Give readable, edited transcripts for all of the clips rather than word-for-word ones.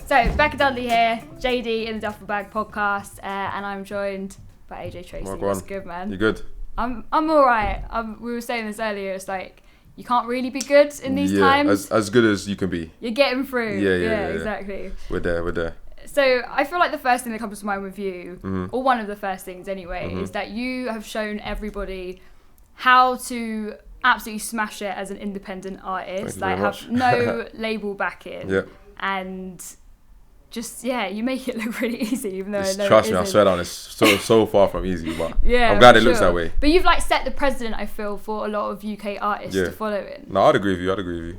So, Becca Dudley here, JD in the Duffle Bag podcast, and I'm joined by AJ Tracey. What's good, man? You good? I'm alright. We were saying this earlier, it's like, you can't really be good in these times. As good as you can be. You're getting through. Yeah, exactly. We're there. So, I feel like the first thing that comes to mind with you, or one of the first things anyway, is that you have shown everybody how to absolutely smash it as an independent artist. Like, have no label backing. And just, you make it look really easy, even though trust me, I swear down, it's so far from easy, but I'm glad it looks that way. But you've like set the precedent, I feel, for a lot of UK artists to follow in. No, I'd agree with you.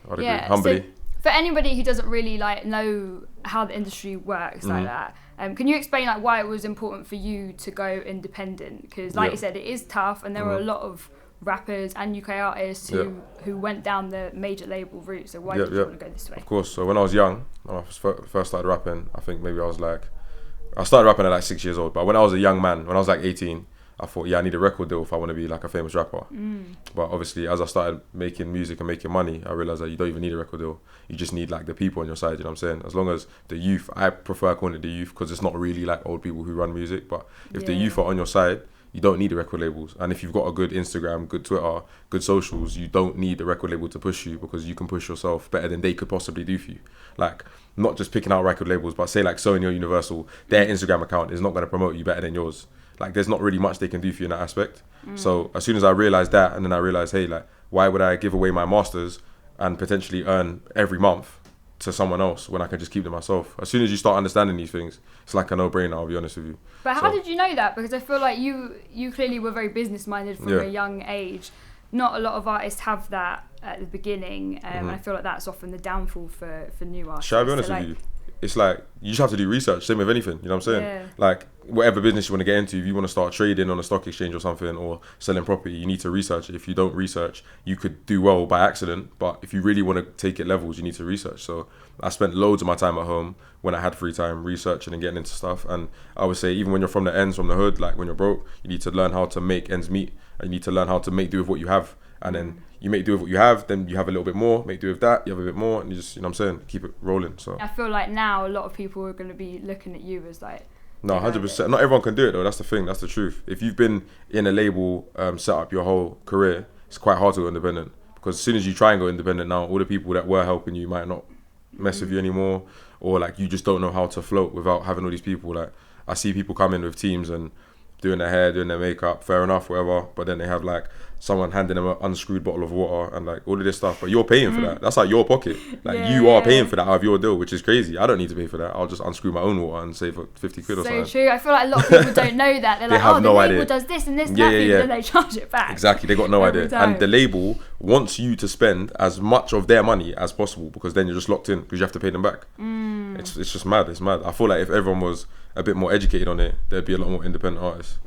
Humbly. So for anybody who doesn't really like know how the industry works like that, can you explain like why it was important for you to go independent? Because like you said, it is tough, and there were a lot of rappers and UK artists who went down the major label route. So why did you want to go this way? Of course. So when I was young, when I first started rapping, I think maybe I started rapping at like 6 years old. But when I was a young man, when I was like 18, I thought, I need a record deal if I want to be like a famous rapper. But obviously, as I started making music and making money, I realized that you don't even need a record deal. You just need like the people on your side, you know what I'm saying? As long as the youth, I prefer calling it the youth because it's not really like old people who run music. But if the youth are on your side, you don't need the record labels. And if you've got a good Instagram, good Twitter, good socials, you don't need the record label to push you because you can push yourself better than they could possibly do for you. Like, not just picking out record labels, but say like Sony or Universal, their Instagram account is not going to promote you better than yours. Like, there's not really much they can do for you in that aspect. So as soon as I realised that, and then I realised, hey, like, why would I give away my masters and potentially earn every month to someone else when I can just keep them myself? As soon as you start understanding these things, it's like a no-brainer, I'll be honest with you. But how did you know that? Because I feel like you clearly were very business-minded from a young age. Not a lot of artists have that at the beginning, and I feel like that's often the downfall for new artists. Shall I be honest with you? It's like, you just have to do research, same with anything, you know what I'm saying? Yeah. Like, whatever business you want to get into, if you want to start trading on a stock exchange or something, or selling property, you need to research it. If you don't research, you could do well by accident, but if you really want to take it levels, you need to research. So I spent loads of my time at home when I had free time researching and getting into stuff. And I would say, even when you're from the ends, from the hood, like when you're broke, you need to learn how to make ends meet, and you need to learn how to make do with what you have. And then you make do with what you have, then you have a little bit more, make do with that, you have a bit more, and you just, you know what I'm saying, keep it rolling. So I feel like now a lot of people are going to be looking at you as like... No, 100%. Not everyone can do it though, that's the thing, that's the truth. If you've been in a label, set up your whole career, it's quite hard to go independent. Because as soon as you try and go independent now, all the people that were helping you might not mess with you anymore, or like you just don't know how to float without having all these people. Like, I see people come in with teams and doing their hair, doing their makeup, fair enough, whatever, but then they have like someone handing them an unscrewed bottle of water and like all of this stuff, but you're paying for that. That's like your pocket. Like you are paying for that out of your deal, which is crazy. I don't need to pay for that. I'll just unscrew my own water and save 50 quid or something. So true. I feel like a lot of people don't know that. They're like, have the idea. label does this and this and that, and then they charge it back. Exactly, they got no idea. Time. And the label wants you to spend as much of their money as possible because then you're just locked in because you have to pay them back. It's just mad. It's mad. I feel like if everyone was a bit more educated on it, there'd be a lot more independent artists.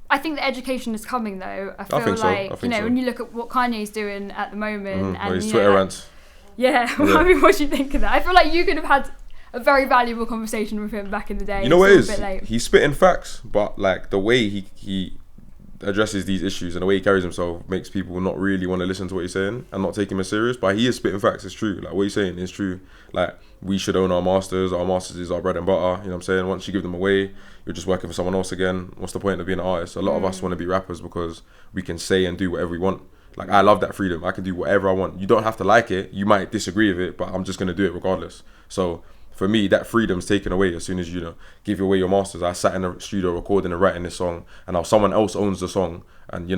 I think the education is coming though. I feel like, when you look at what Kanye's doing at the moment and his Twitter rants. I mean, what do you think of that? I feel like you could have had a very valuable conversation with him back in the day. You know what it is? He's spitting facts, but like the way he addresses these issues and the way he carries himself makes people not really want to listen to what he's saying and not take him as serious. But he is spitting facts, it's true. Like what he's saying is true. Like, we should own our masters is our bread and butter, you know what I'm saying? Once you give them away, you're just working for someone else again. What's the point of being an artist? A lot of us want to be rappers because we can say and do whatever we want. Like, I love that freedom. I can do whatever I want. You don't have to like it, you might disagree with it, but I'm just going to do it regardless. So for me, that freedom's taken away as soon as you give away your masters. I sat in the studio recording and writing this song, and now someone else owns the song, and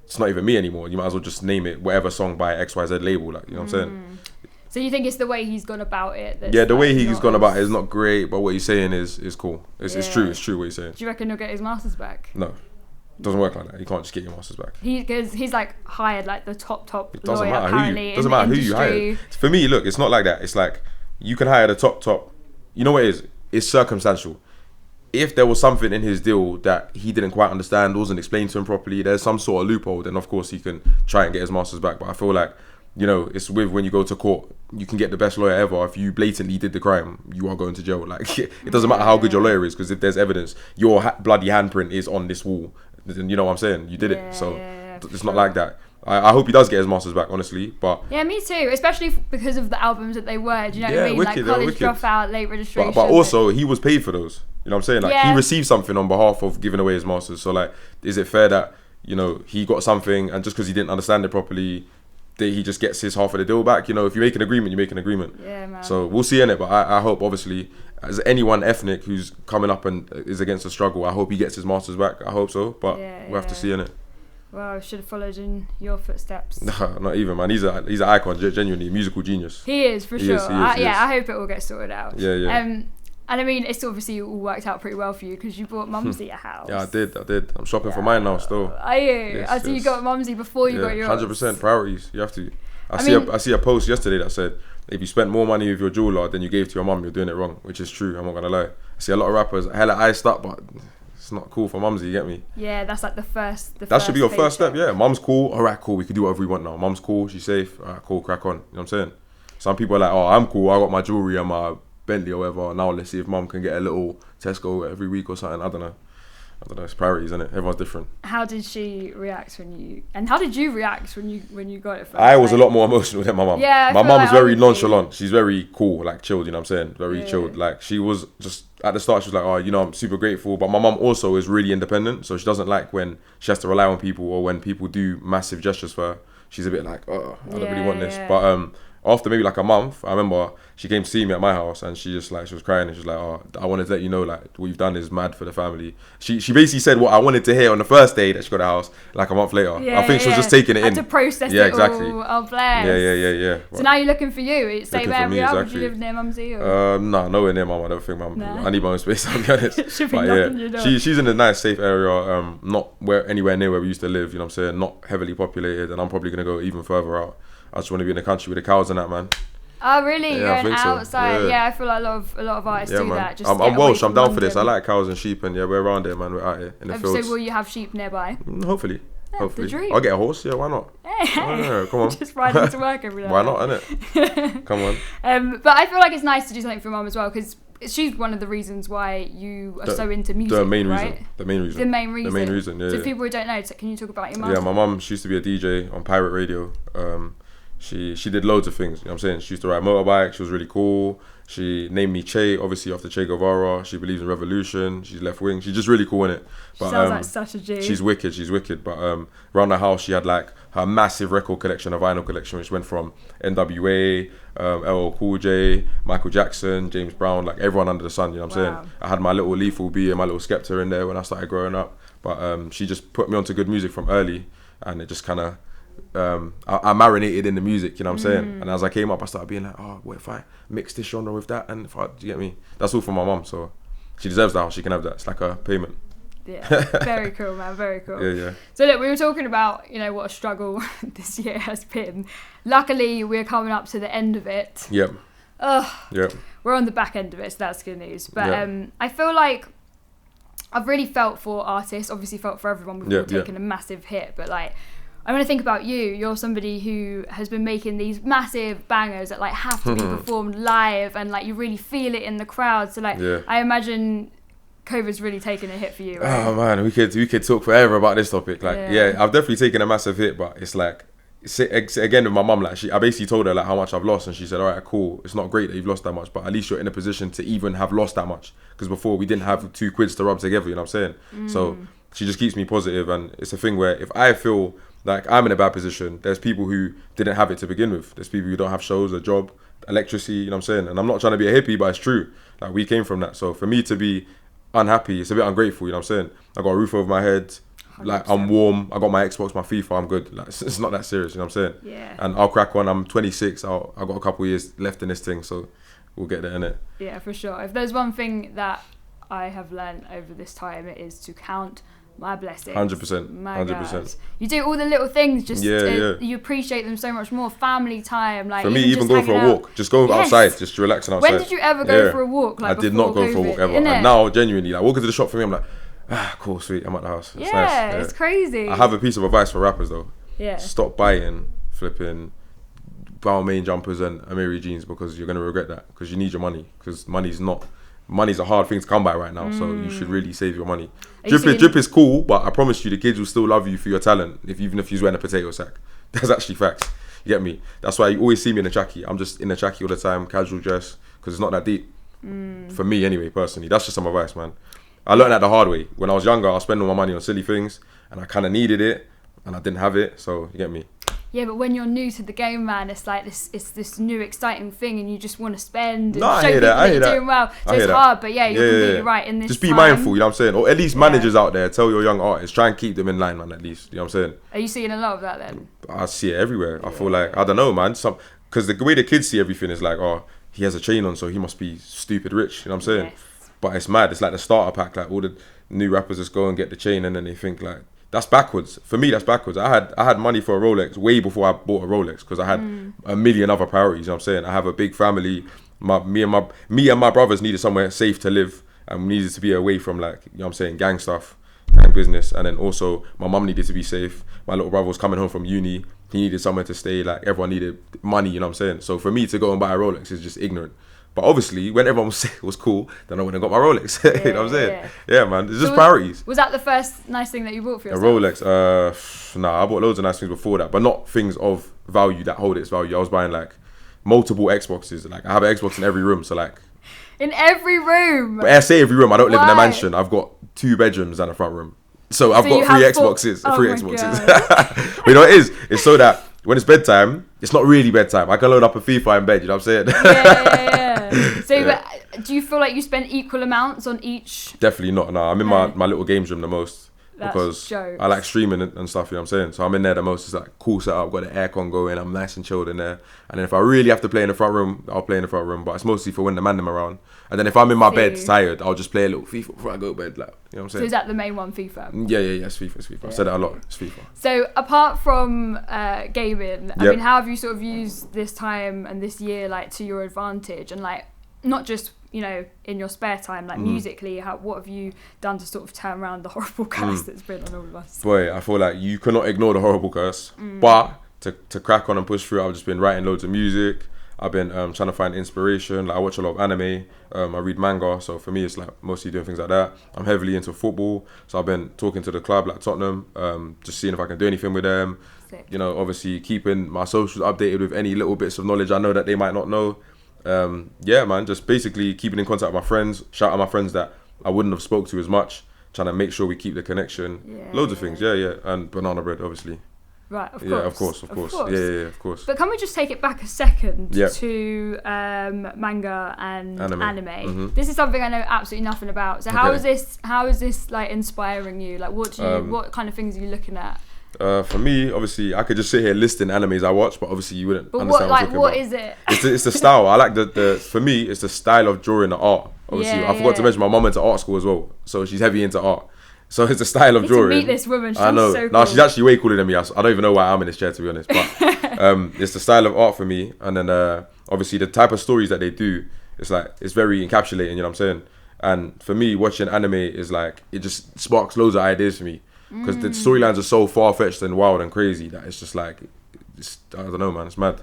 it's not even me anymore. You might as well just name it whatever song by XYZ label, like, you know what I'm saying? So you think it's the way he's gone about it? Yeah, the way he's gone about it is not great, but what he's saying is cool. It's true what he's saying. Do you reckon he'll get his masters back? No. It doesn't work like that. You can't just get your masters back. Because he's like hired like the top it doesn't lawyer matter apparently. It doesn't matter who you hire. For me, look, it's not like that. It's like you can hire the top. You know what it is? It's circumstantial. If there was something in his deal that he didn't quite understand, wasn't explained to him properly, there's some sort of loophole, then of course he can try and get his masters back. But I feel like, it's with when you go to court, you can get the best lawyer ever. If you blatantly did the crime, you are going to jail. Like, it doesn't matter how good your lawyer is, because if there's evidence, your bloody handprint is on this wall, then you know what I'm saying? You did it. So it's not like that. I hope he does get his masters back, honestly. But yeah, me too. Especially because of the albums that they were. Do you know what I mean? Wicked, like College Dropout, Late Registration. But also, he was paid for those. You know what I'm saying? Like he received something on behalf of giving away his masters. So like, is it fair that he got something, and just because he didn't understand it properly, that he just gets his half of the deal back? If you make an agreement, you make an agreement. Yeah, man. So we'll see in it. But I hope, obviously, as anyone ethnic who's coming up and is against the struggle, I hope he gets his masters back. I hope so. But we'll have to see in it. Well, I should have followed in your footsteps. Nah, not even, man. He's an icon, genuinely, musical genius. He is, for sure. He is. I hope it all gets sorted out. Yeah. And I mean, it's obviously all worked out pretty well for you because you bought Mumsy a house. Yeah, I did. I'm shopping for mine now still. Are you? Yes, You got Mumsy before you got yours. 100% priorities. You have to. I see a post yesterday that said, if you spent more money with your jeweler than you gave to your mum, you're doing it wrong, which is true. I'm not gonna lie. I see a lot of rappers hella iced up, but it's not cool for Mumsy, you get me? Yeah, that's like the first. That should be your first step. Yeah, mum's cool. All right, cool. We can do whatever we want now. Mum's cool. She's safe. All right, cool. Crack on. You know what I'm saying? Some people are like, oh, I'm cool. I got my jewelry and my Bentley or whatever. Now let's see if mum can get a little Tesco every week or something. I don't know. It's priorities, isn't it? Everyone's different. How did she react how did you react when you got it first? I was a lot more emotional than my mum. Yeah, my mum is very nonchalant. She's very cool, like chilled, you know what I'm saying? Very chilled. Like she was just, at the start she was like, oh, I'm super grateful. But my mum also is really independent. So she doesn't like when she has to rely on people or when people do massive gestures for her. She's a bit like, oh, I don't really want this. But after maybe like a month, I remember she came to see me at my house and she was crying and she was like, oh, I wanted to let you know, like, what you've done is mad for the family. She basically said what I wanted to hear on the first day that she got a house, like a month later. I think she was just taking it in. To process it exactly. all. Oh, bless. Yeah. So now you're looking for you. It's same area. Exactly. Would you live near Mumsy? No, nowhere near mum. I don't think mum. I need my own space, I'll be honest. Should be knocking your door. She's in a nice, safe area, not anywhere near where we used to live, you know what I'm saying? Not heavily populated, and I'm probably going to go even further out. I just want to be in the country with the cows and that, man. Oh really? Yeah, Going outside? So. Yeah, I feel like a lot of artists do man. that. Just I'm Welsh. I'm down London. for this. I like cows and sheep, and we're around here, man. We're out here in the fields. So will you have sheep nearby? Hopefully. The dream. I'll get a horse. Yeah, why not? Hey. Come on. Just ride into work every day. Why not, innit? Come on. But I feel like it's nice to do something for mum as well because she's one of the reasons why you are so into music. The main right? reason. Yeah. So for people who don't know, can you talk about your mum? Yeah, my mum, she used to be a DJ on pirate radio. She did loads of things, you know what I'm saying? She used to ride motorbikes, she was really cool. She named me Che, obviously after Che Guevara. She believes in revolution, she's left wing. She's just really cool in it. But, sounds like such a G. She's wicked. But around the house, she had like her massive record collection, a vinyl collection, which went from NWA, LL Cool J, Michael Jackson, James Brown, like everyone under the sun, you know what I'm saying? I had my little Lethal B and my little Skepta in there when I started growing up. But she just put me onto good music from early, and it just kind of, I marinated in the music, you know what I'm saying? And as I came up, I started being like, oh, what if I mix this genre with that? And do you get me? That's all from my mum, so she deserves that. She can have that. It's like a payment. Yeah, very cool, man. Very cool. Yeah. So look, we were talking about, what a struggle this year has been. Luckily, we're coming up to the end of it. Yep. Yep. We're on the back end of it, so that's good news. But I feel like I've really felt for artists, obviously felt for everyone. We've all taken a massive hit, but like, I want to think about you. You're somebody who has been making these massive bangers that like have to be performed live, and like you really feel it in the crowd. So like, I imagine COVID's really taken a hit for you, right? Oh man, we could talk forever about this topic. Like, I've definitely taken a massive hit, but it's like, again with my mum, like I basically told her like how much I've lost, and she said, all right, cool, it's not great that you've lost that much, but at least you're in a position to even have lost that much, because before we didn't have 2 quids to rub together, you know what I'm saying? So she just keeps me positive, and it's a thing where if I feel like I'm in a bad position, there's people who didn't have it to begin with. There's people who don't have shows, a job, electricity, you know what I'm saying? And I'm not trying to be a hippie, but it's true. Like, we came from that. So for me to be unhappy, it's a bit ungrateful, you know what I'm saying? I got a roof over my head, 100%. Like, I'm warm, I got my Xbox, my FIFA, I'm good. Like, it's not that serious, you know what I'm saying? Yeah. And I'll crack on. I'm 26, I've got a couple of years left in this thing, so we'll get there, innit? Yeah, for sure. If there's one thing that I have learned over this time, it is to count my blessings. 100%. My 100%. God. You do all the little things, just you appreciate them so much more. Family time, like for me, even going for a walk, just go outside, just relaxing outside. When did you ever go for a walk? Like, I did not go for a walk ever. And now, genuinely, like walking to the shop for me, I'm like, cool, sweet, I'm at the house. It's nice. It's crazy. I have a piece of advice for rappers though. Yeah. Stop buying flipping Balmain jumpers and Amiri jeans, because you're gonna regret that, because you need your money, because money's not money's a hard thing to come by right now, so you should really save your money. Drip is cool, but I promise you the kids will still love you for your talent, even if you're wearing a potato sack. That's actually facts. You get me? That's why you always see me in a trackie. I'm just in a trackie all the time, casual dress, because it's not that deep. For me anyway, personally. That's just some advice, man. I learned that the hard way. When I was younger, I was spending all my money on silly things, and I kind of needed it, and I didn't have it, so you get me? Yeah, but when you're new to the game, man, it's like this new exciting thing, and you just want to spend and I show hear people that. you're doing well. So it's hard, but yeah, you're completely right in this. Just be mindful, you know what I'm saying? Or at least managers out there, tell your young artists, try and keep them in line, man, at least. You know what I'm saying? Are you seeing a lot of that then? I see it everywhere. I feel like, I don't know, man. Because the way the kids see everything is like, oh, he has a chain on, so he must be stupid rich. You know what I'm saying? Yes. But it's mad. It's like the starter pack. Like all the new rappers just go and get the chain, and then they think like, that's backwards. For me, that's backwards. I had money for a Rolex way before I bought a Rolex, because I had a million other priorities. You know what I'm saying? I have a big family. Me and my brothers needed somewhere safe to live, and we needed to be away from, like, you know what I'm saying, gang stuff, gang business. And then also my mum needed to be safe. My little brother was coming home from uni. He needed somewhere to stay. Like, everyone needed money. You know what I'm saying? So for me to go and buy a Rolex is just ignorant. But obviously, when everyone was cool, then I went and got my Rolex. You know what I'm saying? Yeah, man. It's just priorities. Was that the first nice thing that you bought for yourself? A Rolex? Nah, I bought loads of nice things before that, but not things of value that hold its value. I was buying like multiple Xboxes. Like, I have an Xbox in every room, so like. In every room? But I say every room. I don't live in a mansion. I've got 2 bedrooms and a front room. So I've got 3 Xboxes. Oh 3 my Xboxes. God. But you know what it is? It's so that when it's bedtime, it's not really bedtime. I can load up a FIFA in bed, you know what I'm saying? Yeah. So do you feel like you spend equal amounts on each? Definitely not. No, I'm in my little games room the most. That's because jokes. I like streaming and stuff, you know what I'm saying? So I'm in there the most. It's like cool setup, got the aircon going, I'm nice and chilled in there. And then if I really have to play in the front room, I'll play in the front room, but it's mostly for when the man them around. And then if I'm in my bed tired, I'll just play a little FIFA before I go to bed, like, you know what I'm saying? So is that the main one, FIFA? Yeah, it's FIFA. I've said that a lot, it's FIFA. So apart from gaming, I mean, how have you sort of used this time and this year, like, to your advantage? And, like, not just, you know, in your spare time, like musically, what have you done to sort of turn around the horrible curse that's been on all of us? Boy, I feel like you cannot ignore the horrible curse, but to crack on and push through, I've just been writing loads of music. I've been trying to find inspiration. Like, I watch a lot of anime. I read manga, so for me it's like mostly doing things like that. I'm heavily into football, so I've been talking to the club like Tottenham, just seeing if I can do anything with them. Sick. You know, obviously keeping my socials updated with any little bits of knowledge I know that they might not know. Yeah, man, just basically keeping in contact with my friends. Shout out my friends that I wouldn't have spoke to as much. Trying to make sure we keep the connection. Loads of things, yeah, and banana bread, obviously. Right, of course. Yeah, of course. Yeah, of course. But can we just take it back a second to manga and anime? This is something I know absolutely nothing about. So how is this like inspiring you? Like, what kind of things are you looking at? For me, obviously, I could just sit here listing animes I watch, but obviously you wouldn't understand what is it? It's the style. I like the for me, it's the style of drawing the art. Obviously, I forgot to mention my mum went to art school as well, so she's heavy into art. So it's the style of drawing. To meet this woman, she's I know. So cool. No, she's actually way cooler than me. I don't even know why I'm in this chair, to be honest. But it's the style of art for me, and then obviously the type of stories that they do. It's like it's very encapsulating. You know what I'm saying? And for me, watching anime is like it just sparks loads of ideas for me because the storylines are so far fetched and wild and crazy that it's just like I don't know, man. It's mad.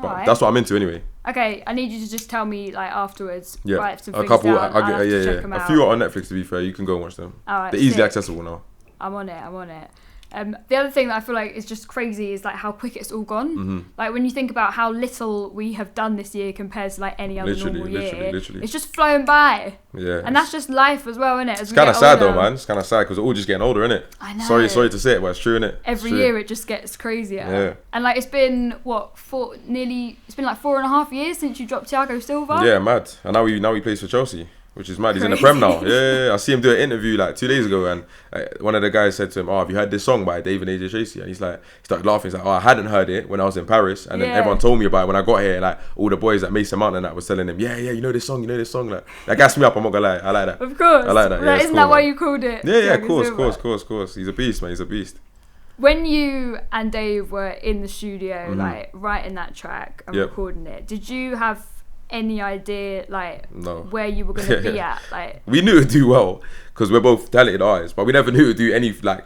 But that's what I'm into anyway. Okay, I need you to just tell me like afterwards. Yeah, write some a things couple. down. Check them a out. few are on Netflix. To be fair, you can go and watch them. All right, they're easily accessible now. I'm on it. The other thing that I feel like is just crazy is like how quick it's all gone. Like when you think about how little we have done this year compared to like any other normal year, it's just flown by. Yeah, and that's just life as well, isn't it? It's kind of sad though, man. It's kind of sad because we're all just getting older, isn't it? I know. Sorry to say it, but it's true, innit? Every year it just gets crazier. Yeah. And like it's been like 4.5 years since you dropped Thiago Silva. Yeah, mad. And now he plays for Chelsea, which is mad. He's in the Prem now. Yeah. I see him do an interview like 2 days ago, and one of the guys said to him, "Oh, have you heard this song by David AJ Tracey?" And he started laughing. He's like, "Oh, I hadn't heard it when I was in Paris, and then everyone told me about it when I got here. Like all the boys at Mason Mountain that was telling him, yeah, you know this song. Like that gassed me up. I'm not gonna lie. I like that. Of course. I like that. Yeah, isn't that why you called it? Yeah, of course. He's a beast, man. He's a beast. When you and Dave were in the studio, like writing that track and recording it, did you have any idea where you were going to be at? Like, we knew it'd do well because we're both talented artists, but we never knew it'd do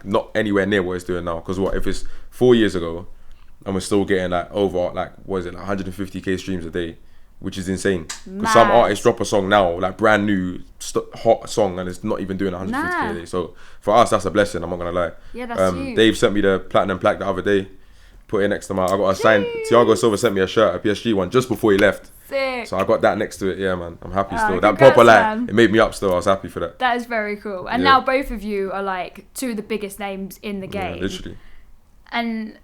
not anywhere near what it's doing now. Because if it's 4 years ago and we're still getting over 150k streams a day, which is insane. Because some artists drop a song now, like brand new, hot song, and it's not even doing 150k a day. So for us, that's a blessing. I'm not gonna lie. Yeah, that's huge. Dave sent me the platinum plaque the other day. Put it next to I got a signed. Thiago Silva sent me a shirt, a PSG one, just before he left. Sick. So I got that next to it. Yeah, man, I'm happy still. That Congrats, proper man. it made me up still. I was happy for that. That is very cool. And now both of you are like two of the biggest names in the game. Yeah, literally. And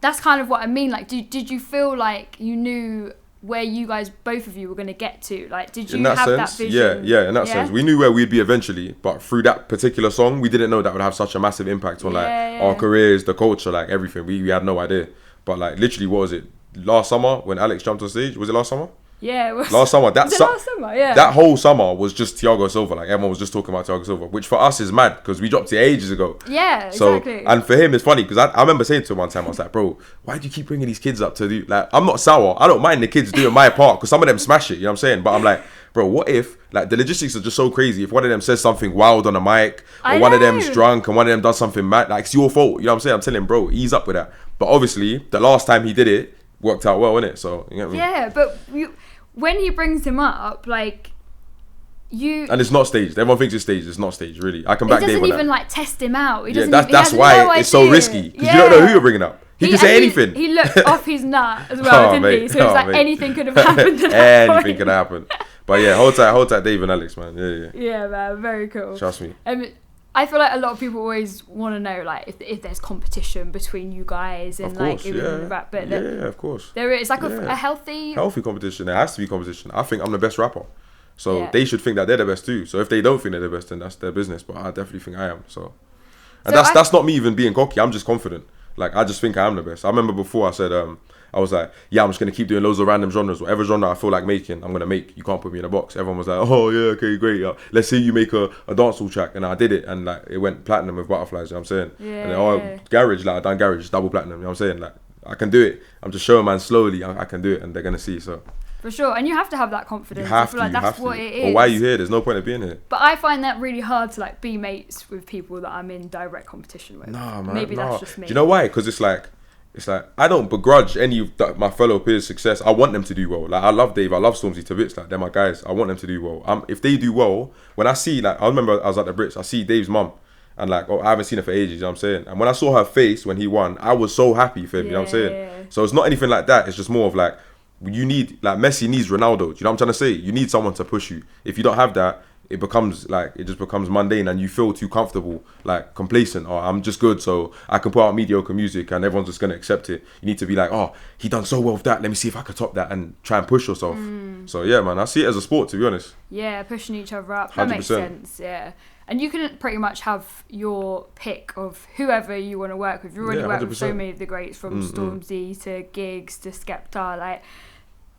that's kind of what I mean. Like, did you feel like you knew where you guys, both of you, were going to get to? Like, did you have that vision? Yeah, in that sense. We knew where we'd be eventually, but through that particular song, we didn't know that would have such a massive impact on our careers, the culture, like everything. We had no idea. But like literally, what was it? Last summer when Alex jumped on stage? Was it last summer? Yeah, it was. Last summer. Last summer, yeah. That whole summer was just Thiago Silva. Like everyone was just talking about Thiago Silva, which for us is mad because we dropped it ages ago. Yeah, exactly. So, and for him, it's funny because I remember saying to him one time, I was like, bro, why do you keep bringing these kids up to do, like, I'm not sour. I don't mind the kids doing my part because some of them smash it, you know what I'm saying? But I'm like, bro, what if, like, the logistics are just so crazy. If one of them says something wild on a mic, or one of them's drunk, and one of them does something mad, like, it's your fault, you know what I'm saying? I'm telling him, bro, ease up with that. But obviously, the last time he did it, worked out well, innit? So, you know what I mean? Yeah, but when he brings him up, like, and it's not staged. Everyone thinks it's staged. It's not staged, really. I can back Dave on that. He doesn't even like test him out. He doesn't. That's why it's so risky because you don't know who you're bringing up. He can say anything. He looked off his nut as well, didn't he? So it's like anything could have happened. Anything could happen. But yeah, hold tight, Dave and Alex, man. Yeah. Yeah, man, very cool. Trust me. I feel like a lot of people always want to know, like, if there's competition between you guys and course, like in rap, but of course. There is like a healthy competition. There has to be competition. I think I'm the best rapper. So they should think that they're the best too. So if they don't think they're the best, then that's their business. But I definitely think I am. So that's not me even being cocky. I'm just confident. Like I just think I am the best. I remember before I said I was like, yeah, I'm just gonna keep doing loads of random genres. Whatever genre I feel like making, I'm gonna make. You can't put me in a box. Everyone was like, oh yeah, okay, great. Let's see you make a dancehall track, and I did it, and like it went platinum with Butterflies. You know what I'm saying? Yeah. And then, Garage, like I done Garage, double platinum. You know what I'm saying? Like I can do it. I'm just showing man slowly. I can do it, and they're gonna see. So. For sure, and you have to have that confidence. I feel like that's what it is. Or why are you here? There's no point of being here. But I find that really hard to like be mates with people that I'm in direct competition with. Nah, man. Maybe that's just me. Do you know why? Because it's like I don't begrudge any of my fellow peers' success. I want them to do well. Like I love Dave, I love Stormzy to bits. Like they're my guys. I want them to do well. If they do well, when I see I remember I was at the Brits. I see Dave's mum. And like, I haven't seen her for ages, you know what I'm saying? And when I saw her face when he won, I was so happy for him, you know what I'm saying? Yeah. So it's not anything like that. It's just more of like, you need, like Messi needs Ronaldo. Do you know what I'm trying to say? You need someone to push you. If you don't have that, it just becomes mundane and you feel too comfortable, like complacent. Or I'm just good, so I can put out mediocre music and everyone's just gonna accept it. You need to be like, oh, he done so well with that. Let me see if I can top that and try and push yourself. So yeah, man, I see it as a sport, to be honest. Yeah, pushing each other up. That 100%. Makes sense. Yeah. And you can pretty much have your pick of whoever you want to work with. You've already worked with so many of the greats, from Stormzy to Giggs to Skepta. Like,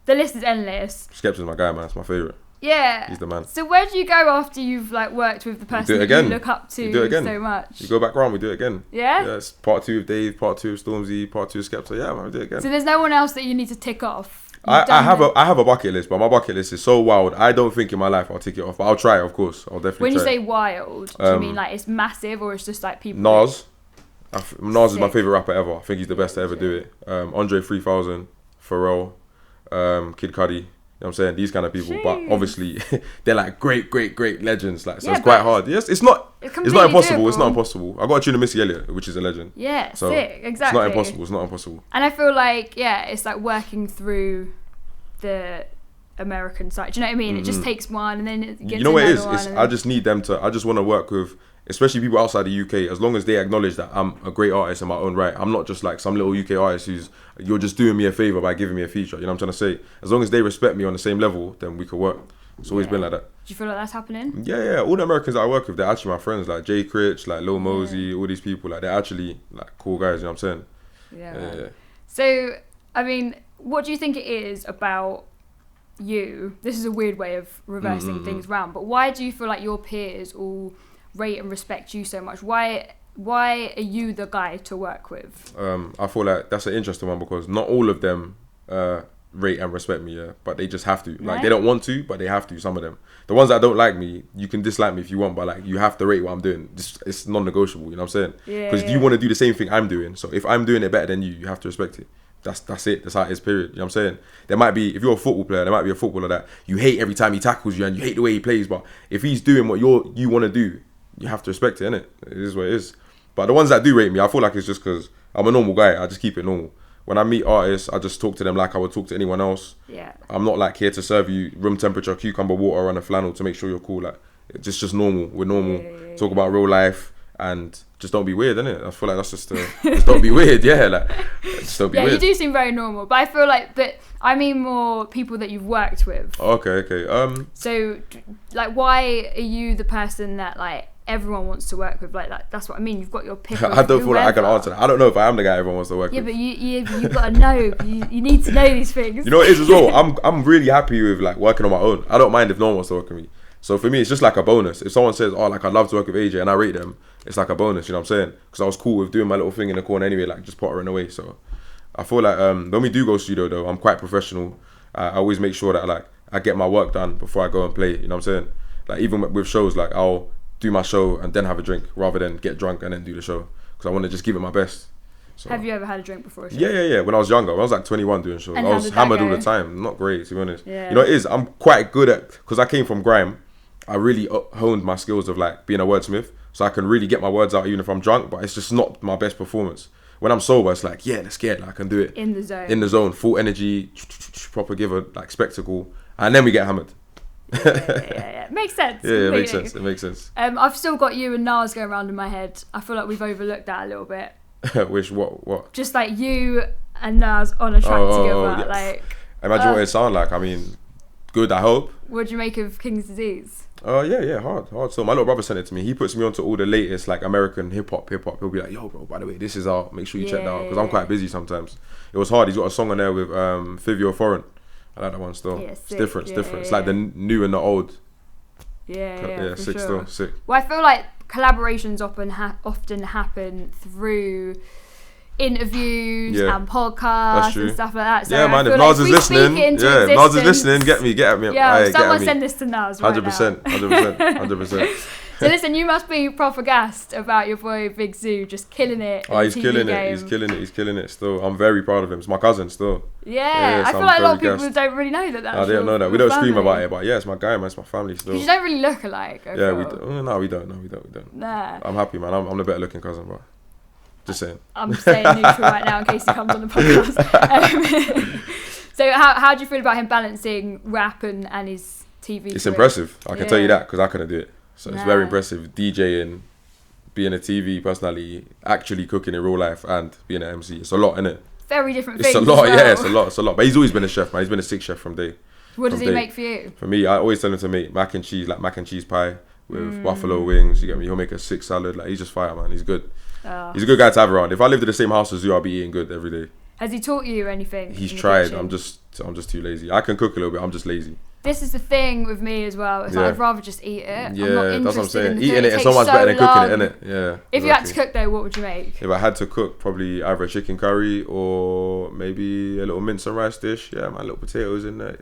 the list is endless. Skepta's my guy, man. It's my favourite. Yeah. He's the man. So where do you go after you've like worked with the person that you look up to so much? You go back around, we do it again. Yeah? Yeah, it's part 2 of Dave, part 2 of Stormzy, part 2 of Skepta. Yeah, man, we do it again. So there's no one else that you need to tick off? I have a bucket list, but my bucket list is so wild. I don't think in my life I'll tick it off, but I'll try it, of course. I'll definitely try. When you say wild, do you mean like it's massive, or it's just like people... Nas. Nas is my favourite rapper ever. I think he's the best to ever do it. Andre 3000, Pharrell, Kid Cudi. You know what I'm saying? These kind of people. But obviously, they're like great legends. Like, so it's quite hard. Yes, it's not impossible. Doable. It's not impossible. I got a tune to Missy Elliott, which is a legend. Yeah, so sick. Exactly. It's not impossible. It's not impossible. And I feel like, it's like working through the American side. Do you know what I mean? It just takes one and then it gets you know what it is? I just need them to, I just want to work with, especially people outside the UK, as long as they acknowledge that I'm a great artist in my own right. I'm not just like some little UK artist you're just doing me a favour by giving me a feature. You know what I'm trying to say? As long as they respect me on the same level, then we could work. It's always been like that. Do you feel like that's happening? Yeah. All the Americans that I work with, they're actually my friends. Like Jay Critch, like Lil Mosey, all these people. Like, they're actually like cool guys. You know what I'm saying? Yeah. So, I mean, what do you think it is about you? This is a weird way of reversing things around, but why do you feel like your peers all rate and respect you so much? Why are you the guy to work with? I feel like that's an interesting one because not all of them rate and respect me, but they just have to. Like, they don't want to, but they have to, some of them. The ones that don't like me, you can dislike me if you want, but like, you have to rate what I'm doing. It's non-negotiable, you know what I'm saying? Because you want to do the same thing I'm doing. So if I'm doing it better than you have to respect it. that's it. That's how it is, period. You know what I'm saying? There might be, if you're a football player, there might be a footballer that you hate every time he tackles you and you hate the way he plays. But if he's doing what you want to do, you have to respect it, innit? It is what it is. But the ones that do rate me, I feel like it's just because I'm a normal guy. I just keep it normal. When I meet artists, I just talk to them like I would talk to anyone else. Yeah. I'm not like here to serve you room temperature cucumber water on a flannel to make sure you're cool. Like, it's just normal. We're normal. Yeah. Talk about real life and just don't be weird, innit? I feel like that's just just don't be weird. Yeah, like just don't be weird. Yeah, you do seem very normal, but I feel like that. I mean, more people that you've worked with. Okay. So, like, why are you the person that like everyone wants to work with? Like that's what I mean. You've got your pick. I don't feel like I can answer that. I don't know if I am the guy everyone wants to work with. Yeah, but you've got to know. You need to know these things. You know what it is as well? I'm really happy with like working on my own. I don't mind if no one wants to work with me. So for me, it's just like a bonus. If someone says, oh, like I'd love to work with AJ and I rate them, it's like a bonus, you know what I'm saying? Because I was cool with doing my little thing in the corner anyway, like just pottering away. So I feel like when we do go studio though, I'm quite professional. I always make sure that like I get my work done before I go and play, you know what I'm saying? Like even with shows, like I'll do my show and then have a drink rather than get drunk and then do the show. Because I want to just give it my best. So, have you ever had a drink before a show? Yeah. When I was younger, when I was like 21 doing shows, And I was hammered all the time. Not great, to be honest. Yeah. You know, it is. I'm quite good at, because I came from grime, I really honed my skills of like being a wordsmith. So I can really get my words out even if I'm drunk, but it's just not my best performance. When I'm sober, it's like, yeah, let's get it. Like, I can do it. In the zone. In the zone. Full energy, proper give a like spectacle. And then we get hammered. Yeah. Makes sense. Yeah, it makes sense. I've still got you and Nas going around in my head. I feel like we've overlooked that a little bit. Which, what? Just like you and Nas on a track together. Yeah. Like, imagine what it sound like. I mean, good, I hope. What do you make of King's Disease? Yeah, hard. So my little brother sent it to me. He puts me onto all the latest like American hip hop. He'll be like, yo, bro, by the way, this is out. Make sure you check that out because I'm quite busy sometimes. It was hard. He's got a song on there with Fivio Foreign. I like that one still. Yeah, it's different. It's like the new and the old. Yeah, sick sure. still, sick. Well, I feel like collaborations often happen through interviews and podcasts and stuff like that. So yeah, man, if Nas is listening, get at me. Yeah, someone send this to Nas right 100%. So listen, you must be proper gassed about your boy Big Zoo just killing it. Oh, he's killing it. He's killing it still. I'm very proud of him. It's my cousin still. Yeah, I feel like a lot of people don't really know that. No, they don't know that. We don't scream about it, but yeah, it's my guy, man. It's my family still. You don't really look alike. Yeah, we don't. No, we don't. Nah. I'm happy, man. I'm the better looking cousin, bro. Just saying. I'm staying neutral right now in case he comes on the podcast. So how do you feel about him balancing rap and his TV? It's impressive. I can tell you that because I couldn't do it. So it's very impressive. DJing, being a TV personality, actually cooking in real life and being an MC. It's a lot, isn't it? Very different things. It's a lot, yeah, it's a lot. But he's always been a chef, man. He's been a sick chef from day. What does he make for you? For me, I always tell him to make mac and cheese, like mac and cheese pie with buffalo wings. You get me? He'll make a sick salad. Like, he's just fire, man. He's good. He's a good guy to have around. If I lived in the same house as you, I'd be eating good every day. Has he taught you anything? He's tried. I'm just too lazy. I can cook a little bit. I'm just lazy. This is the thing with me as well. It's like I'd rather just eat it. Yeah, I'm not that's what I'm saying. In Eating it is so much better than cooking it, innit? Yeah. If you had to cook though, what would you make? If I had to cook, probably either a chicken curry or maybe a little mince and rice dish. Yeah, my little potatoes in there.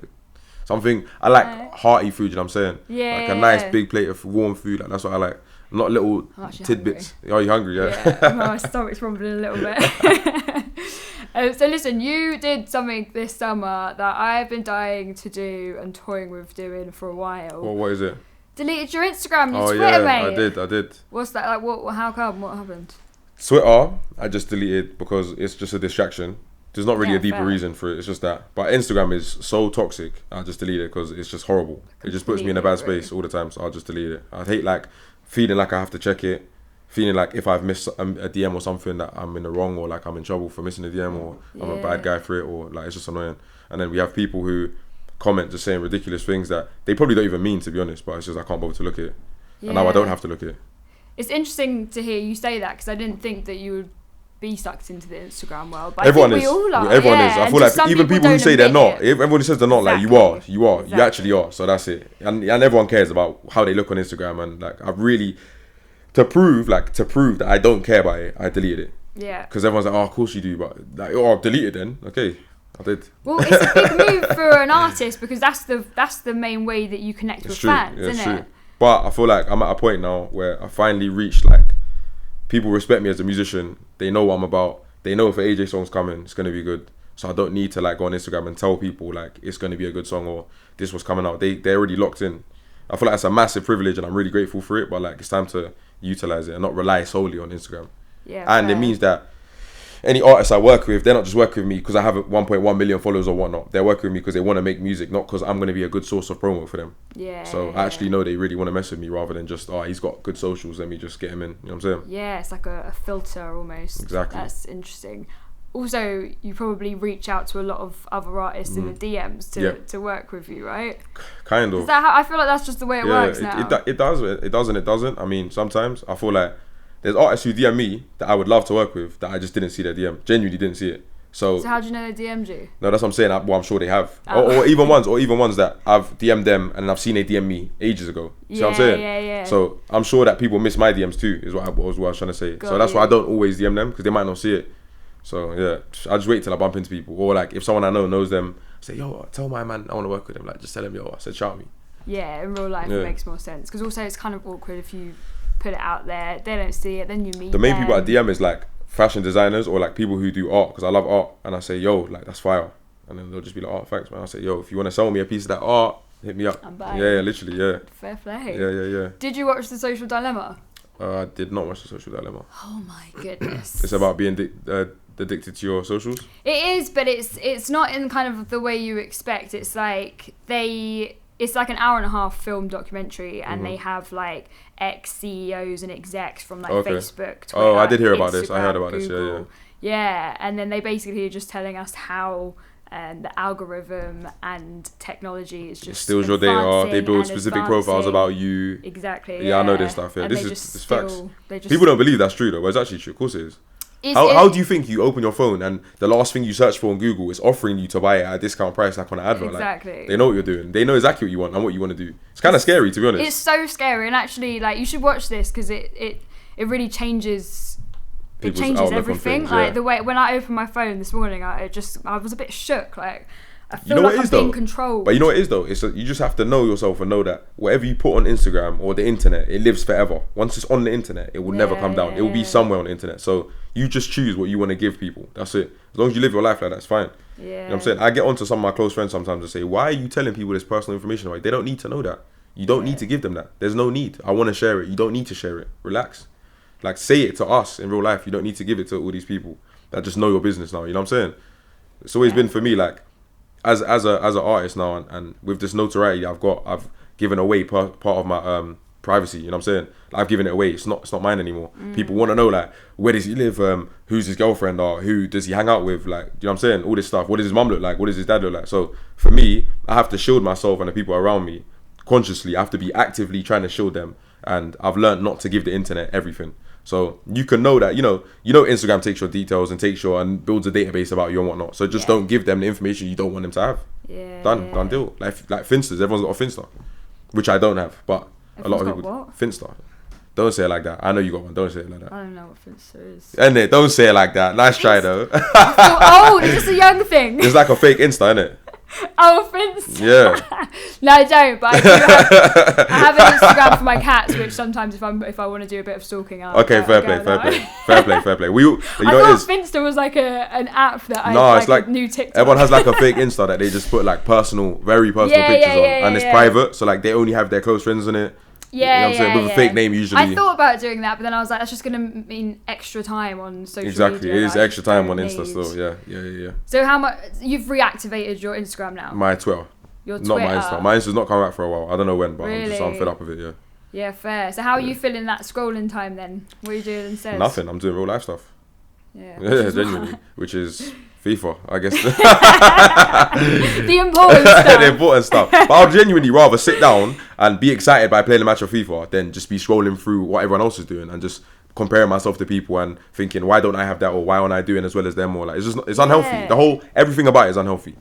Something I like hearty food. You know what I'm saying? Yeah. Like a nice big plate of warm food. Like that's what I like. Not little tidbits. Hungry. Are you hungry? Yeah. My stomach's rumbling a little bit. So listen, you did something this summer that I've been dying to do and toying with doing for a while. Well, what is it? Deleted your Instagram, your Twitter, mate. I did. What's that like? What? How come? What happened? Twitter, I just deleted because it's just a distraction. There's not really a deeper reason for it. It's just that. But Instagram is so toxic. I just delete it because it's just horrible. It just puts me in a bad space all the time. So I'll just delete it. I hate like feeling like I have to check it. Feeling like if I've missed a DM or something that I'm in the wrong or like I'm in trouble for missing a DM or I'm a bad guy for it or like it's just annoying. And then we have people who comment just saying ridiculous things that they probably don't even mean, to be honest, but it's just I can't bother to look at it. And now I don't have to look at it. It's interesting to hear you say that because I didn't think that you would be sucked into the Instagram world. But everyone I think is. we all are. Everyone is. I feel like even people who say they're not, if everyone says they're not, like you are. Exactly. You actually are. So that's it. And everyone cares about how they look on Instagram. And like I've really, to prove that I don't care about it, I deleted it. Yeah. Because everyone's like, oh, of course you do. But like, oh, I've deleted then. Okay. I did. Well, it's a big move for an artist because that's the main way that you connect with fans, isn't it? But I feel like I'm at a point now where I finally reached like, people respect me as a musician. They know what I'm about. They know if an AJ song's coming, it's going to be good. So I don't need to like go on Instagram and tell people like it's going to be a good song or this was coming out. They're already locked in. I feel like it's a massive privilege and I'm really grateful for it, but like it's time to utilize it and not rely solely on Instagram. Yeah. And it means that any artists I work with, they're not just working with me because I have 1.1 million followers or whatnot. They're working with me because they want to make music, not because I'm going to be a good source of promo for them. Yeah. So I actually know they really want to mess with me rather than just, he's got good socials, let me just get him in. You know what I'm saying? Yeah, it's like a filter almost. Exactly. That's interesting. Also, you probably reach out to a lot of other artists in the DMs to work with you, right? Kind of. Is that how, I feel like that's just the way it works now. It does and it doesn't. I mean, sometimes I feel like there's artists who DM me that I would love to work with that I just didn't see their DM. Genuinely didn't see it. So how do you know they DM'd you? No, that's what I'm saying. Well, I'm sure they have. Or even ones that I've DM'd them and I've seen they DM me ages ago. See what I'm saying? Yeah. So I'm sure that people miss my DMs too, is what I was trying to say. So that's why I don't always DM them because they might not see it. So yeah, I just wait till I bump into people. Or like if someone I know knows them, I say, yo, tell my man I want to work with him. Like just tell him, yo, I said shout me. Yeah, in real life it makes more sense. Because also it's kind of awkward if you put it out there, they don't see it, then you meet the main them. people I DM is like fashion designers or like people who do art because I love art and I say, yo, like that's fire. And then they'll just be like, oh, thanks, man. I say, yo, if you want to sell me a piece of that art, hit me up. I'm buying. Yeah, literally, yeah. Fair play. Yeah. Did you watch The Social Dilemma? I did not watch The Social Dilemma. Oh my goodness. It's about being addicted to your socials? It is, but it's not in kind of the way you expect. It's like it's like an hour and a half film documentary and they have like ex-CEOs and execs from like Facebook, Twitter, I did hear about Instagram, this. I heard about Google. this, Yeah, and then they basically are just telling us how the algorithm and technology is just steals your data. They build specific profiles about you. Exactly. Yeah, I know this stuff. Yeah, and this is facts. Just, people don't believe that's true though, but it's actually true. Of course it is. How do you think you open your phone and the last thing you search for on Google is offering you to buy it at a discount price like on an advert? Exactly. Like, they know what you're doing. They know exactly what you want and what you want to do. It's kind of scary, to be honest. It's so scary, and actually, like, you should watch this because it really changes. It changes everything. Things, like the way when I opened my phone this morning, I was a bit shook. Like I feel like I'm being controlled. But you know what it is though? It's you just have to know yourself and know that whatever you put on Instagram or the internet, it lives forever. Once it's on the internet, it will never come down. It will be somewhere on the internet. So you just choose what you want to give people. That's it. As long as you live your life like that, it's fine. Yeah. You know what I'm saying? I get onto some of my close friends sometimes and say, why are you telling people this personal information? Like, they don't need to know that. You don't need to give them that. There's no need. I want to share it. You don't need to share it. Relax. Like, say it to us in real life. You don't need to give it to all these people that just know your business now. You know what I'm saying? It's always been for me, like, as an artist now, and with this notoriety I've given away part of my privacy. You know what I'm saying? I've given it away. It's not mine anymore. People want to know, like, where does he live? Who's his girlfriend? Or who does he hang out with? Like, you know what I'm saying? All this stuff. What does his mum look like? What does his dad look like? So for me, I have to shield myself and the people around me consciously. I have to be actively trying to shield them, and I've learned not to give the internet everything. So you can know that, you know Instagram takes your details and builds a database about you and whatnot. So just don't give them the information you don't want them to have. Yeah. Done deal. Like Finsters, everyone's got a Finster, which I don't have, but a lot of people. Finster. Don't say it like that. I know you got one. Don't say it like that. I don't know what Finster is. And don't say it like that. Nice try though. Oh, it's just a young thing. It's like a fake Insta, innit? Oh, Finster. Yeah. No, I don't. But I have an Instagram for my cats, which sometimes if I want to do a bit of stalking, I'll fair play. You I thought Finster was like an app that it's like a new TikTok. Everyone has like a fake Insta that they just put like very personal pictures on, and it's private, so like they only have their close friends on it. Yeah, you know what I'm saying? With a fake name usually. I thought about doing that, but then I was like, that's just going to mean extra time on social media. Exactly, it is extra time on Insta still. Yeah. So how much you've reactivated your Instagram now? My Twitter. Your Twitter. Not my Insta. My Insta's not coming back for a while. I don't know when, but really? I'm fed up with it. Yeah. Yeah, fair. So how are you filling that scrolling time then? What are you doing instead? Nothing. I'm doing real life stuff. Yeah, genuinely, which is FIFA, I guess. The important stuff. The important stuff. But I'll genuinely rather sit down and be excited by playing a match of FIFA than just be scrolling through what everyone else is doing and just comparing myself to people and thinking, why don't I have that, or why aren't I doing as well as them, or like it's unhealthy. Everything about it is unhealthy. You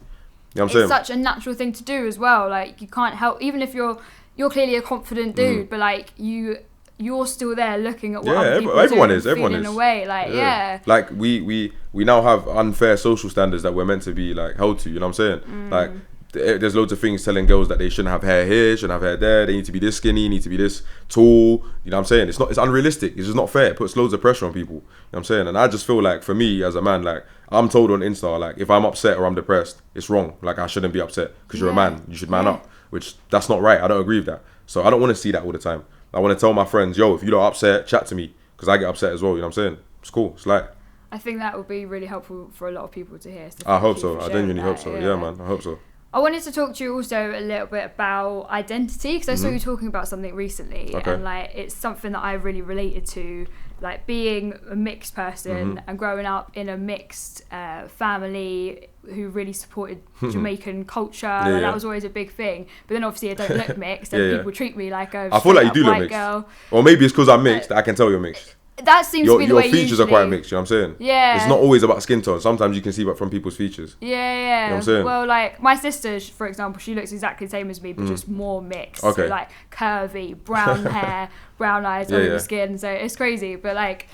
know what I'm saying? It's such a natural thing to do as well. Like, you can't help, even if you're clearly a confident dude, but like you're still there looking at what other people everyone do, is. Everyone feeling is. away. Like, Like we now have unfair social standards that we're meant to be like held to. You know what I'm saying? Like there's loads of things telling girls that they shouldn't have hair here, shouldn't have hair there, they need to be this skinny, need to be this tall. You know what I'm saying? It's unrealistic. It's just not fair. It puts loads of pressure on people. You know what I'm saying? And I just feel like, for me as a man, like, I'm told on Insta, like, if I'm upset or I'm depressed, it's wrong. Like, I shouldn't be upset because you're a man. You should man up, which that's not right. I don't agree with that. So I don't want to see that all the time. I want to tell my friends, yo, if you're not upset, chat to me, because I get upset as well. You know what I'm saying? It's cool. It's like, I think that would be really helpful for a lot of people to hear. So I hope so. I genuinely hope so. Yeah, man. I hope so. I wanted to talk to you also a little bit about identity, because I saw you talking about something recently, and like it's something that I really related to, like being a mixed person and growing up in a mixed family who really supported Jamaican culture. That was always a big thing. But then obviously I don't look mixed, and people treat me like a I feel like you do look mixed. Girl. Or maybe it's because I'm mixed that I can tell you're mixed. That seems to be the way your features usually. are quite mixed, you know what I'm saying? Yeah. It's not always about skin tone. Sometimes you can see that from people's features. Yeah. You know what I'm saying? Well, like, my sister, for example, she looks exactly the same as me, but just more mixed. Okay. So, like, curvy, brown hair, brown eyes, olive skin. So it's crazy. But, like,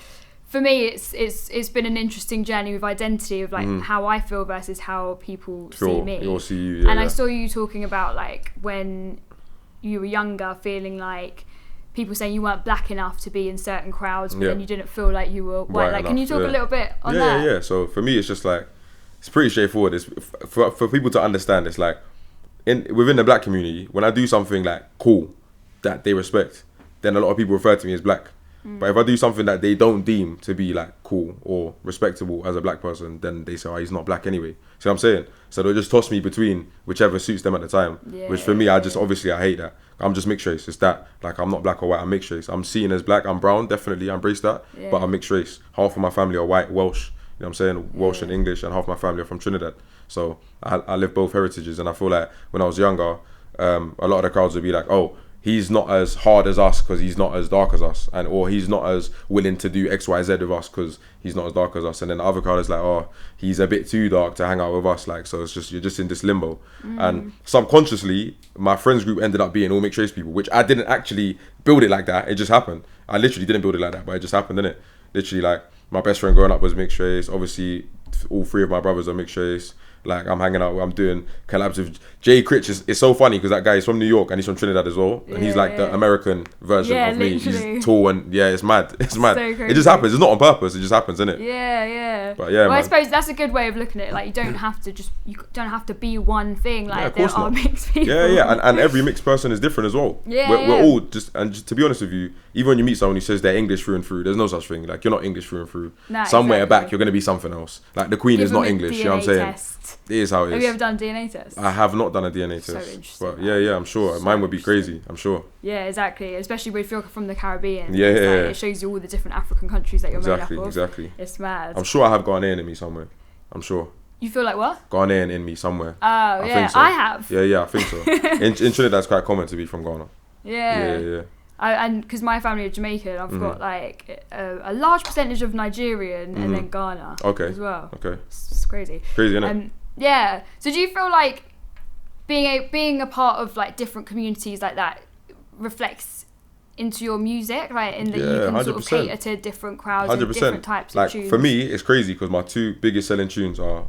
for me, it's been an interesting journey with identity of, like, how I feel versus how people see me. People see you, and I saw you talking about, like, when you were younger, feeling like people saying you weren't black enough to be in certain crowds, but then you didn't feel like you were white. Like, can you talk a little bit on that? Yeah. So for me, it's just like, it's pretty straightforward. It's for people to understand. It's like within the black community, when I do something like cool that they respect, then a lot of people refer to me as black. But if I do something that they don't deem to be like cool or respectable as a black person, then they say, oh, he's not black anyway. See what I'm saying? So they'll just toss me between whichever suits them at the time. Which for me, I hate that. I'm just mixed race. It's that. Like, I'm not black or white, I'm mixed race. I'm seen as black, I'm brown, definitely, I embrace that. But I'm mixed race. Half of my family are white, Welsh. You know what I'm saying? Welsh and English, and half my family are from Trinidad. So I live both heritages, and I feel like when I was younger, a lot of the crowds would be like, oh, he's not as hard as us because he's not as dark as us, or he's not as willing to do X, Y, Z with us because he's not as dark as us. And then the other crowd is like, oh, he's a bit too dark to hang out with us. Like, so it's just, you're just in this limbo. And subconsciously, my friends group ended up being all mixed race people, which I didn't actually build it like that. It just happened. I literally didn't build it like that, but it just happened, didn't it? Literally, like, my best friend growing up was mixed race. Obviously, all three of my brothers are mixed race. Like, I'm hanging out, I'm doing collabs with JD Christmas. It's so funny because that guy is from New York and he's from Trinidad as well. And he's like the American version of me. Literally. He's tall and it's mad. It's mad. So crazy. It just happens. It's not on purpose. It just happens, isn't it? Yeah. But yeah, well, man. I suppose that's a good way of looking at it. Like, you don't have to be one thing. Like, there are mixed people. Yeah. And every mixed person is different as well. We're all just to be honest with you, even when you meet someone who says they're English through and through, there's no such thing. Like, you're not English through and through. Nah, somewhere back, you're going to be something else. Like, the Queen is not English. You know what I'm saying? It is how it is. Have you ever done a DNA test? I have not done a DNA test. So interesting. But yeah, I'm sure. Mine would be crazy, I'm sure. Yeah, exactly. Especially if you're from the Caribbean. Yeah. It shows you all the different African countries that you're made up of. Exactly. It's mad. I'm sure I have Ghanaian in me somewhere. I'm sure. You feel like what? Ghanaian in me somewhere. Oh, I think so. I have. Yeah, I think so. in Trinidad, it's quite common to be from Ghana. Yeah. And because my family are Jamaican, I've got like a large percentage of Nigerian and then Ghana as well. Okay. It's crazy. Crazy, isn't it? Yeah. So do you feel like being a part of like different communities like that reflects into your music, like in that you can 100%. sort of cater to different crowds and different types of tunes? Like, for me, it's crazy because my two biggest selling tunes are,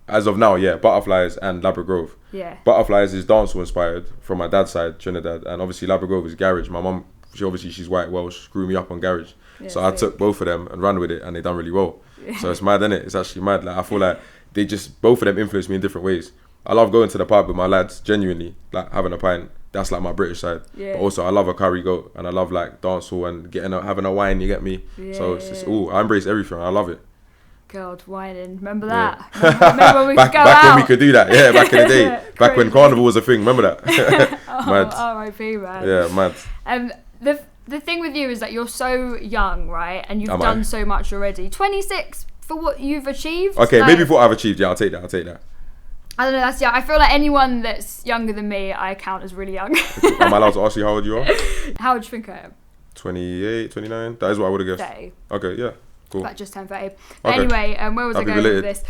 as of now, Butterflies and Labra Grove. Yeah. Butterflies is dancehall inspired from my dad's side, Trinidad, and obviously Labra Grove is garage. My mum, she's white Welsh, grew me up on garage. Yeah, so I took both of them and ran with it, and they done really well. Yeah. So it's mad, innit? It's actually mad. Like, I feel like both of them influenced me in different ways. I love going to the pub with my lads, genuinely, like having a pint. That's like my British side. Yeah. But also I love a curry goat, and I love like dancehall and having a wine, you get me? Yeah, so it's I embrace everything. I love it. God, whining. Remember that? Yeah. Remember when we could go back out? When we could do that. Yeah, back in the day. Back when carnival was a thing. Remember that? Mad. R.I.P. man. Yeah, mad. The thing with you is that you're so young, right? And you've done so much already. 26 for what you've achieved. Okay, maybe for what I've achieved. Yeah, I'll take that. I don't know, that's young. I feel like anyone that's younger than me, I count as really young. Am I allowed to ask you how old you are? How old do you think I am? 28, 29? That is what I would have guessed. 30. Okay, yeah, cool. Like just turned 30. But anyway, where was I going with this?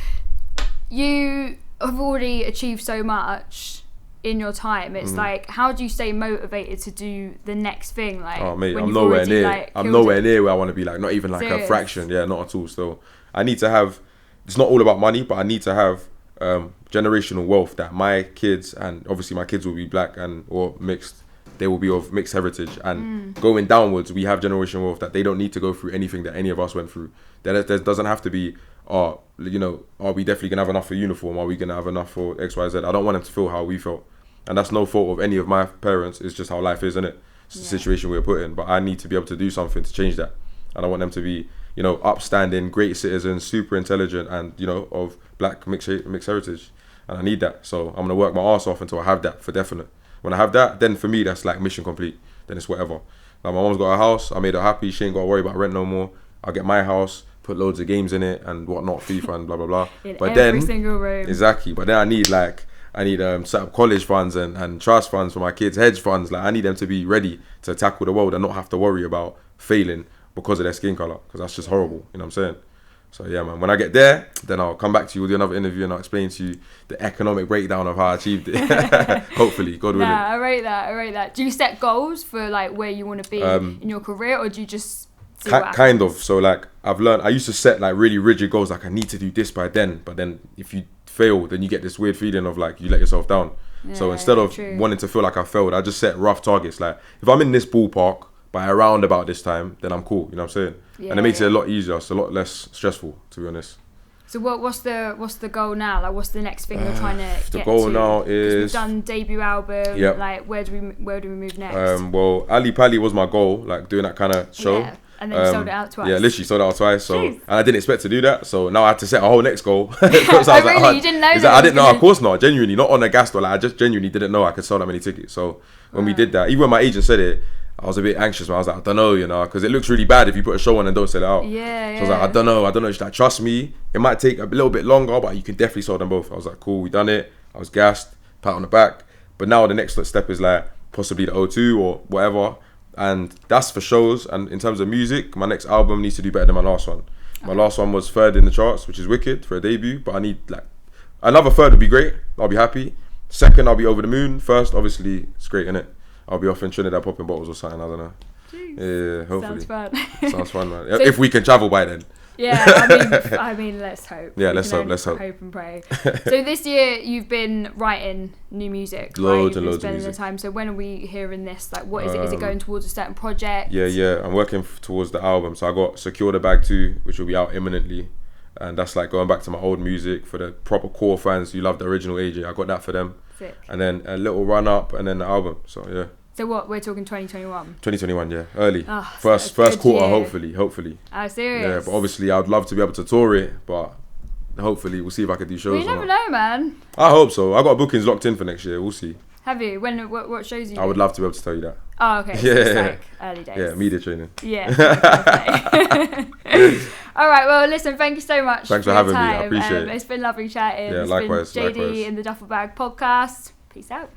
You have already achieved so much in your time. It's like, how do you stay motivated to do the next thing? Like, oh mate, I'm nowhere near. Like, I'm nowhere near where I want to be. Like, not even like a fraction. Yeah, not at all. Still, I need to have. It's not all about money, but I need to have generational wealth that my kids, and obviously my kids will be black and or mixed, they will be of mixed heritage, and going downwards we have generational wealth that they don't need to go through anything that any of us went through. There doesn't have to be, are we definitely gonna have enough for uniform, are we gonna have enough for XYZ. I don't want them to feel how we felt, and that's no fault of any of my parents. It's just how life is, isn't it? It's the situation we're put in, but I need to be able to do something to change that. And I want them to be, upstanding, great citizens, super intelligent, and of black mixed heritage. And I need that, so I'm gonna work my ass off until I have that, for definite. When I have that, then for me that's like mission complete. Then it's whatever. Like, my mom's got a house, I made her happy. She ain't got to worry about rent no more. I'll get my house, put loads of games in it and whatnot, FIFA and blah blah blah. But every single room. Exactly. But then I need set up college funds and trust funds for my kids, hedge funds. Like, I need them to be ready to tackle the world and not have to worry about failing because of their skin color, because that's just horrible. You know what I'm saying? So yeah, man, when I get there, then I'll come back to you, we'll do another interview and I'll explain to you the economic breakdown of how I achieved it. Hopefully, God willing. I rate that. Do you set goals for like where you want to be in your career, or do you just see what kind of. So like, I've learned, I used to set like really rigid goals, like I need to do this by then, but then if you fail, then you get this weird feeling of like you let yourself down. So instead of wanting to feel like I failed, I just set rough targets. Like, if I'm in this ballpark by around about this time, then I'm cool. You know what I'm saying? And it makes it a lot easier. It's a lot less stressful, to be honest. So what's the goal now? Like, what's the next thing you're trying to get to? The goal now is, we've done debut album. Yep. Like, where do we move next? Well, Ali Pali was my goal, like doing that kind of show. Yeah. And then you sold it out twice. Yeah, literally sold it out twice. So, Jeez. and I didn't expect to do that. So now I had to set a whole next goal. So I was really? You didn't know that? I didn't know. Of course not. Genuinely, not on a gas store. Like, I just genuinely didn't know I could sell that many tickets. So when we did that, even when my agent said it, I was a bit anxious. Man. I was like, I don't know, because it looks really bad if you put a show on and don't sell it out. Yeah. So I was like, I don't know. She's like, trust me, it might take a little bit longer, but you can definitely sell them both. I was like, cool, we done it. I was gassed, pat on the back. But now the next step is like possibly the O2 or whatever. And that's for shows. And in terms of music, my next album needs to do better than my last one. My last one was third in the charts, which is wicked for a debut. But I need like another third would be great. I'll be happy. Second, I'll be over the moon. First, obviously, it's great, innit? I'll be off in Trinidad popping bottles or something. I don't know. Jeez. Yeah, hopefully. Sounds fun. Sounds fun, man. So, if we can travel by then. Yeah, I mean, let's hope. Yeah, let's hope. Hope and pray. So this year you've been writing new music, loads right? and loads of music. Spending the time. So when are we hearing this? Like, what is it? Is it going towards a certain project? Yeah. I'm working towards the album. So I got Secure the Bag 2, which will be out imminently, and that's like going back to my old music for the proper core fans who love the original AJ. I got that for them. Sick. And then a little run up, and then the album. So yeah. So what, we're talking 2021? 2021, yeah, early. Oh, first quarter, hopefully. Oh, serious? Yeah, but obviously I'd love to be able to tour it, but hopefully we'll see if I can do shows. Well, you never know, man. I hope so. I got bookings locked in for next year. We'll see. Have you? What shows you? I would love to be able to tell you that. Oh, okay. So it's like early days. Yeah, media training. Yeah. All right. Well, listen. Thank you so much. Thanks for having me. I appreciate it. It's been lovely chatting. Yeah, It's likewise. been JD in the Duffle Bag podcast. Peace out.